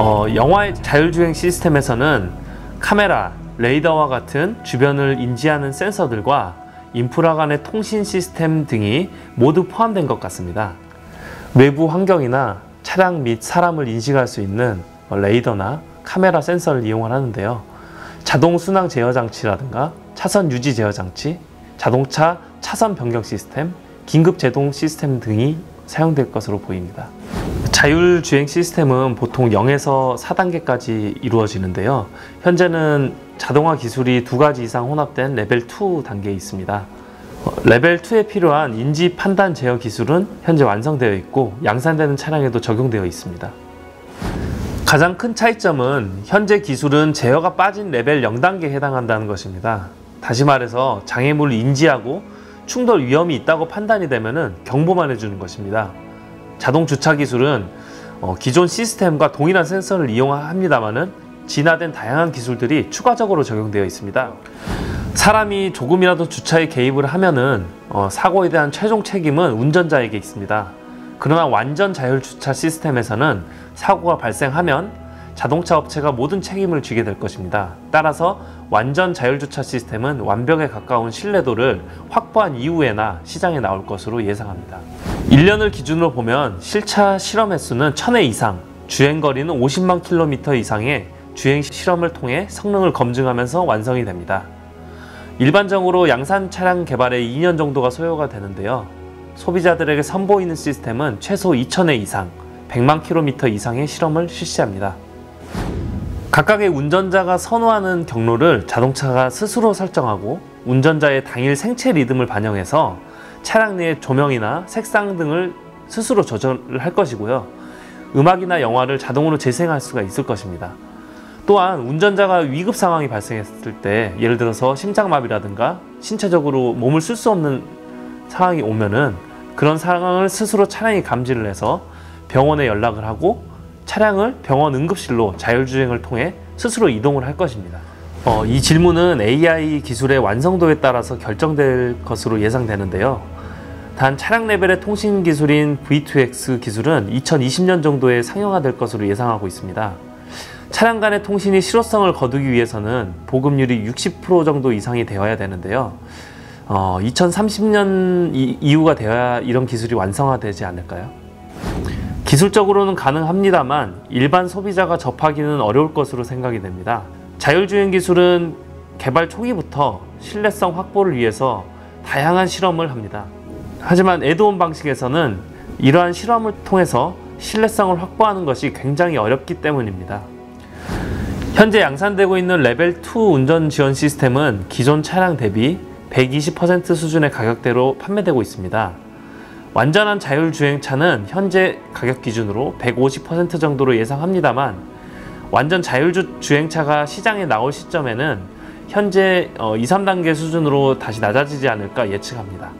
영화의 자율주행 시스템에서는 카메라, 레이더와 같은 주변을 인지하는 센서들과 인프라 간의 통신 시스템 등이 모두 포함된 것 같습니다. 외부 환경이나 차량 및 사람을 인식할 수 있는 레이더나 카메라 센서를 이용을 하는데요. 자동 순항 제어 장치라든가 차선 유지 제어 장치, 자동차 차선 변경 시스템, 긴급 제동 시스템 등이 사용될 것으로 보입니다. 자율주행 시스템은 보통 0에서 4단계까지 이루어지는데요. 현재는 자동화 기술이 2가지 이상 혼합된 레벨 2 단계에 있습니다. 레벨 2에 필요한 인지 판단 제어 기술은 현재 완성되어 있고 양산되는 차량에도 적용되어 있습니다. 가장 큰 차이점은 현재 기술은 제어가 빠진 레벨 0단계에 해당한다는 것입니다. 다시 말해서 장애물을 인지하고 충돌 위험이 있다고 판단이 되면 경보만 해주는 것입니다. 자동 주차 기술은 기존 시스템과 동일한 센서를 이용합니다만 진화된 다양한 기술들이 추가적으로 적용되어 있습니다. 사람이 조금이라도 주차에 개입을 하면은 사고에 대한 최종 책임은 운전자에게 있습니다. 그러나 완전 자율주차 시스템에서는 사고가 발생하면 자동차 업체가 모든 책임을 지게 될 것입니다. 따라서 완전 자율주차 시스템은 완벽에 가까운 신뢰도를 확보한 이후에나 시장에 나올 것으로 예상합니다. 1년을 기준으로 보면 실차 실험 횟수는 1000회 이상, 주행거리는 50만 킬로미터 이상의 주행 실험을 통해 성능을 검증하면서 완성이 됩니다. 일반적으로 양산 차량 개발에 2년 정도가 소요가 되는데요. 소비자들에게 선보이는 시스템은 최소 2000회 이상, 100만 킬로미터 이상의 실험을 실시합니다. 각각의 운전자가 선호하는 경로를 자동차가 스스로 설정하고 운전자의 당일 생체 리듬을 반영해서 차량 내의 조명이나 색상 등을 스스로 조절을 할 것이고요. 음악이나 영화를 자동으로 재생할 수가 있을 것입니다. 또한 운전자가 위급 상황이 발생했을 때 예를 들어서 심장마비라든가 신체적으로 몸을 쓸 수 없는 상황이 오면은 그런 상황을 스스로 차량이 감지를 해서 병원에 연락을 하고 차량을 병원 응급실로 자율주행을 통해 스스로 이동을 할 것입니다. 이 질문은 AI 기술의 완성도에 따라서 결정될 것으로 예상되는데요. 단 차량 레벨의 통신 기술인 V2X 기술은 2020년 정도에 상용화될 것으로 예상하고 있습니다. 차량 간의 통신이 실효성을 거두기 위해서는 보급률이 60% 정도 이상이 되어야 되는데요. 2030년 이후가 되어야 이런 기술이 완성화되지 않을까요? 기술적으로는 가능합니다만 일반 소비자가 접하기는 어려울 것으로 생각이 됩니다. 자율주행 기술은 개발 초기부터 신뢰성 확보를 위해서 다양한 실험을 합니다. 하지만 애드온 방식에서는 이러한 실험을 통해서 신뢰성을 확보하는 것이 굉장히 어렵기 때문입니다. 현재 양산되고 있는 레벨 2 운전 지원 시스템은 기존 차량 대비 120% 수준의 가격대로 판매되고 있습니다. 완전한 자율주행차는 현재 가격 기준으로 150% 정도로 예상합니다만 완전 자율주행차가 시장에 나올 시점에는 현재 2, 3단계 수준으로 다시 낮아지지 않을까 예측합니다.